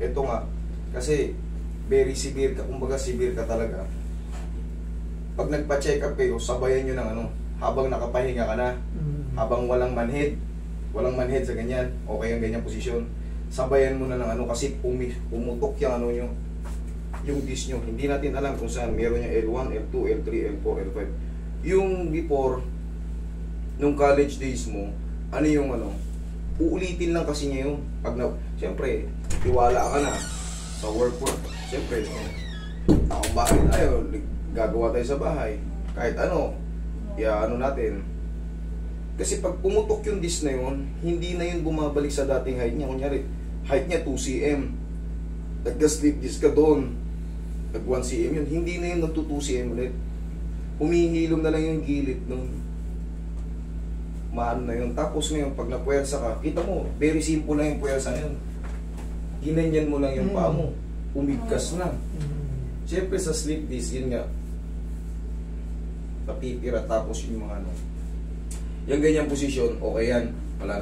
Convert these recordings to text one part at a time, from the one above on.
Ito nga, kasi very severe ka, kumbaga severe ka talaga. Pag nagpa-check up kayo, sabayan nyo ng ano, habang nakapahinga ka na, habang walang manhead sa ganyan, okay ang ganyang posisyon, sabayan mo na ng ano, kasi pumutok yung ano nyo, yung disc nyo. Hindi natin alam kung saan, meron yung L1, L2, L3, L4, L5. Yung before, nung college days mo, ano yung ano, uulitin lang kasi niya yung, pag na, siyempre, tiwala ka na sa work. Siyempre, akong bahay tayo, gagawa tayo sa bahay. Kahit ano, ano natin. Kasi pag pumutok yung disc na yun, hindi na yun bumabalik sa dating height niya. Kunyari, height niya 2 cm. Nagka-slip disc ka doon. Nag 1 cm yun. Hindi na yun nagto 2 cm ulit. Humihilom na lang yung gilid nun. Maano na yun. Tapos ngayon, pag napuwersa ka, kita mo, very simple lang yung puwersa na yun. Ginanyan mo lang yung paa mo. Umigkas na. Siyempre sa slip disc, yun nga, napipira tapos yung mga ano. Yung ganyang posisyon, okay yan. Wala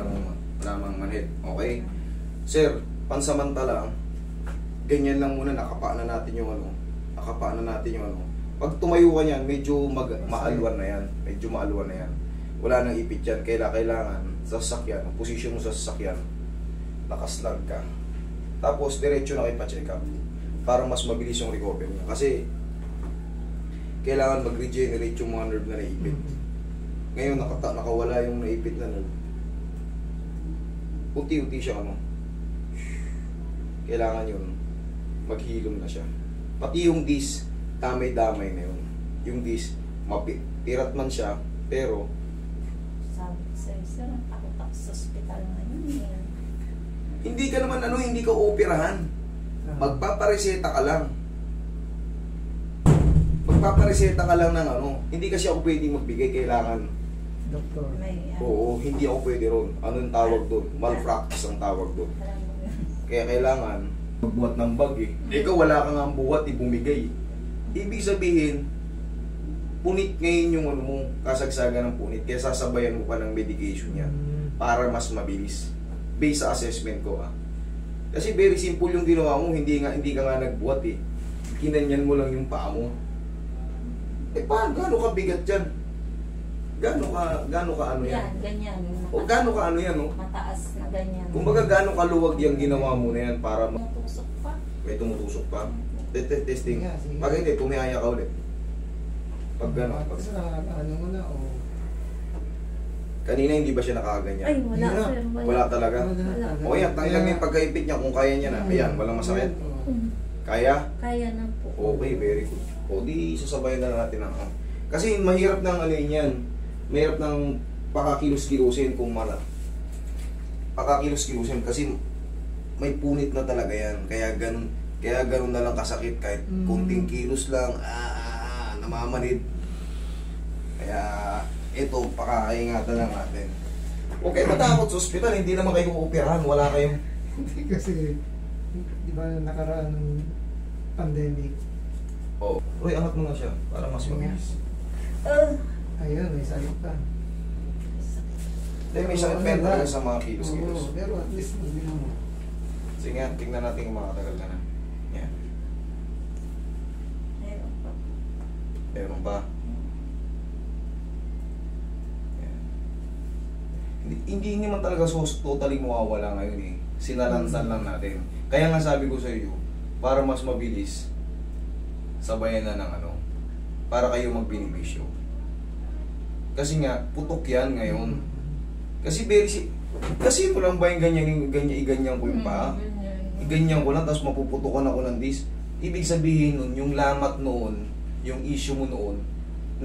namang manhid. Okay? Sir, pansamantala, ganyan lang muna, nakapa na natin yung ano. Pag tumayo ka niyan, medyo maalwan na yan. Wala nang ipit yan. Kailangan sa sasakyan, ang posisyon mo sa sasakyan, nakaslag ka. Tapos, diretso na kayo pa-check up para mas mabilis yung recovery niya. Kasi, kailangan mag-regenerate yung mga nerve na naipit. Ngayon, nakawala yung naipit na nerve. Unti-unti siya, ano. Kailangan yun, maghilom na siya. Pati yung disc, damay-damay na yun. Yung disc, pirat man siya, pero Sir, takot ako sa ospital ngayon. hindi ka naman hindi ka operahan. Magpapareseta ka lang. Magpapareseta ka lang ng hindi kasi ako pwedeng magbigay, kailangan. Doktor. Oo, hindi ako pwede ron. Anong tawag doon? Malpractice ang tawag doon. Kaya kailangan magbuhat ng bag eh. Ikaw wala kang ang buhat, bumigay. Ibig sabihin, punit ngayon yung mo, kasagsagan ng punit, kaya sasabayan mo pa ng medication yan para mas mabilis. Based sa assessment ko Kasi very simple yung ginawa mo, hindi ka nga nagbuhat eh. Kinanyan mo lang yung paa mo. Paano, gaano ka bigat yan? Gaano ka ano yan? Ganyan. O gaano ka ano yan, no? Mataas na ganyan. Kumbaga gaano ka luwag yung ginawa mo na yan para Tumutusok pa. may tumutusok pa. Testing. Pag hindi, tumihaya ka ulit. Pag gano'n. Kasi ano mo na, o... Kanina hindi ba siya nakaganyan? Ay, wala, sir. Wala talaga? O yan, tanggal yung pagkaipit niya kung kaya niya na. Ayan, walang masakit. Kaya? Kaya na po. Okay, very good. O di, sasabayan na natin ang kasi mahirap ng yan. Mahirap ng pakakilos-kilusin kung pakakilos-kilusin kasi may punit na talaga yan. Kaya ganun na lang kasakit kahit kunting kilos lang. Namamanid. Kaya ito, pakaingatan lang natin. Okay, matakot sa ospital, hindi naman kayo uoperahan, wala kayong... Hindi kasi, di ba nakaraan ng pandemic? Oo. Roy, angat mo na siya para mas mabilis. Ayun, may sakit pa. May sakit pa talaga sa mga kilos-kilos. Oo, pero at least hindi mo. Sige nga, tingnan natin kung makatagal ka na. Yan. Meron pa. Hindi naman talaga totally mawawala ngayon eh. Sinalansan lang natin. Kaya nga sabi ko sa iyo, para mas mabilis, sabayan na ng para kayo magbinibisyo. Kasi nga, putok yan ngayon. Kasi kasi ito lang ba yung ganyan ko yung paa? Iganyan ko lang, tapos mapuputokan ako ng disc. Ibig sabihin nun, yung lamat noon, yung issue mo noon,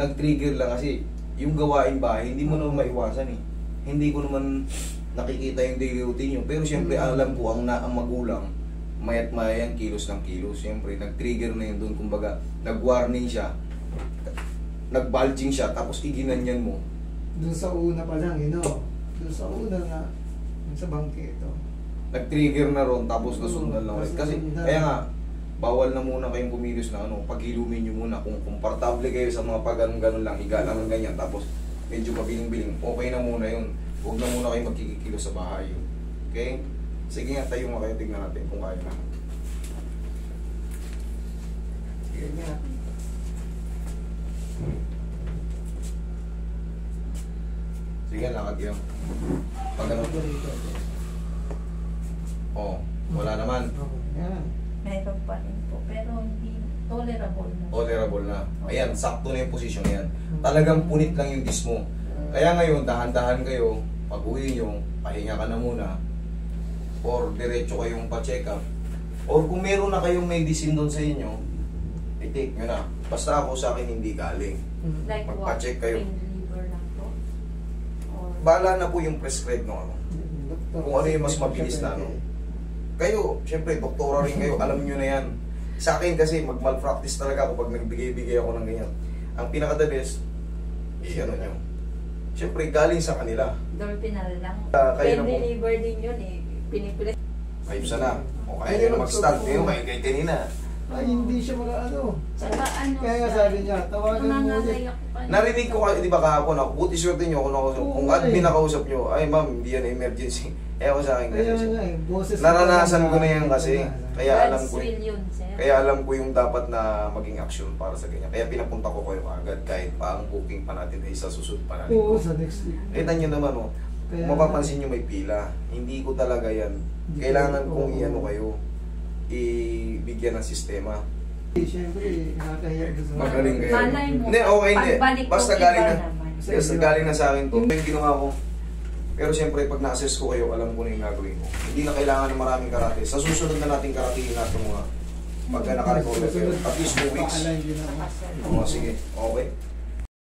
nag-trigger lang kasi yung gawain bahay, hindi mo naman maiwasan eh. Hindi ko naman nakikita yung daily routine nyo. Pero siyempre alam ko ang magulang, mayat maya yan, kilos ng kilos. Siyempre, nag-trigger na yun doon. Kumbaga, nag-warning siya, nag-bulging siya, tapos iginanyan mo. Doon sa una pa lang, doon sa una na, sa bangkito. Nag-trigger na ron, tapos nasundan lang ulit. Kasi, kaya nga, bawal na muna kayong kumilos na paghilumin nyo muna. Kung komportable kayo sa mga pag-ganon lang, higa lang ng ganyan, tapos medyo mabiling-biling, okay na muna yun. Huwag na muna kayo magkikikilos sa bahay. Okay? Sige nga, tayo mga kayo, tignan natin kung kaya na. Yan nga. Sige, lakad kayo. Pag ano? Oo, wala naman. Yan. Meron pa rin po. Pero hindi tolerable na. Tolerable na. Ayan, sakto na yung posisyon na yan. Talagang punit lang yung disc mo. Kaya ngayon, dahan-dahan kayo, pag uwi nyo, pahinga ka na muna, or diretso kayong pa-check up, or kung meron na kayong medicine doon sa inyo, i-take nyo na. Basta ako sa akin hindi galing. Like what? Magpa-check kayo. Pain reliever lang po? Or Bahala na po yung prescribe ng ano. Kung ano yung mas mabilis na ano. Kayo, syempre, doktora rin kayo, alam nyo na yan. Sa akin kasi, mag-malpractice talaga ako pag nagbigay-bigay ako ng ganyan. Ang pinaka-the best, ano nyo. Syempre, galing sa kanila. Dorpinal lang. Kayo Pain na po. reliever din yun eh. Pinipilit. Ayos na. O kaya nyo na mag-start. Kayo, kaya kanina. Ay, hindi siya mag-ano. Saka ano, Kaya nga sabi niya, tawagan mo ulit. nangangalay ako pa. Narinig ko kayo, di ba kahapon ako, buti swerte nyo kung nakausap. Kung admin nakausap nyo, ay ma'am, hindi yan emergency. Eh ako sa akin Kaya kasi. nga eh, boses. Naranasan ko na yan kasi. Kaya alam God's ko will yun, sir. Kaya alam ko yung dapat na maging action para sa ganyan. Kaya pinapunta ko kayo agad kahit pa ang booking pa natin ay sa susunod pa natin. Oo, sa next week. Kita nyo naman oh, Kaya- kung mapapansin nyo may pila. Hindi ko talaga yan. Kailangan kong i-ano kayo, ibigyan ng sistema. Siyempre, nakakahiya ko sa Magaling kayo. Malay mo. Hindi, okay, hindi. Pagbalik Basta ko, galing iba na. naman. Basta galing na sa akin to. Yung ginawa ko. Pero siyempre, pag na-assess ko kayo, alam ko na yung gagawin ko. Hindi na kailangan ng maraming karate. Sa susunod na natin karatein natin mga pagka naka-recover kayo. At least 2 weeks. Paalign din ako. Saka, sir. Oo, sige. Okay.